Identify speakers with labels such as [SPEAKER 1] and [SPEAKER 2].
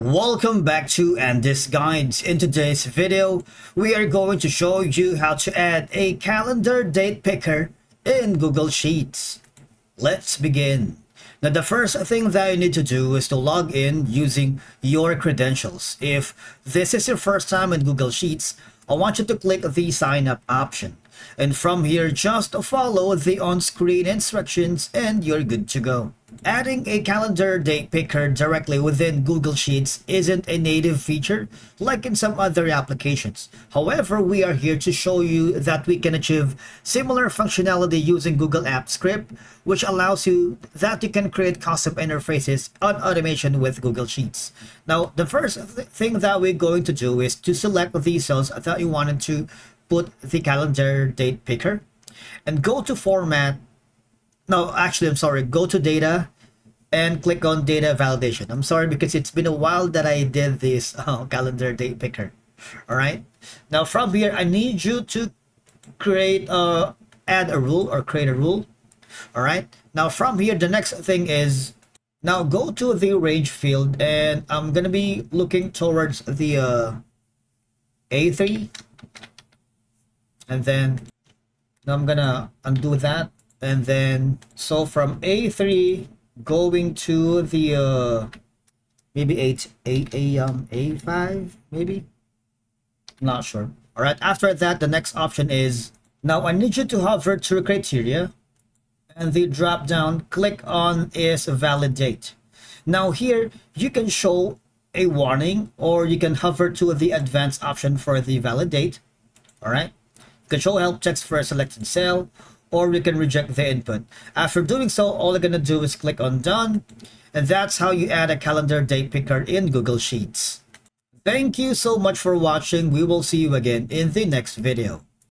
[SPEAKER 1] Welcome back to Andy's Guides. In today's video, we are going to show you how to add a calendar date picker in Google Sheets. Let's begin. Now, the first thing that you need to do is to log in using your credentials. If this is your first time in Google Sheets, I want you to click the sign up option. And from here, just follow the on-screen instructions and you're good to go. Adding a calendar date picker directly within Google Sheets isn't a native feature like in some other applications. However, we are here to show you that we can achieve similar functionality using Google Apps Script, which allows you that you can create custom interfaces on automation with Google Sheets. Now, the first thing that we're going to do is to select the cells that you wanted to put the calendar date picker and go to format. No, actually, I'm sorry. Go to data and click on data validation. I'm sorry because it's been a while that I did this calendar date picker. All right. Now from here, I need you to add a rule or create a rule. All right. Now from here, the next thing is now go to the range field and I'm going to be looking towards the A3. And then now I'm going to undo that. And then so from A3 going to the maybe A5 maybe, not sure. All right, after that the next option is now I need you to hover to criteria and the drop down click on is validate. Now here you can show a warning or you can hover to the advanced option for the validate. All right, you can show help text for a selected cell, or we can reject the input. After doing so, all you're gonna do is click on done, and that's how you add a calendar date picker in Google Sheets. Thank you so much for watching. We will see you again in the next video.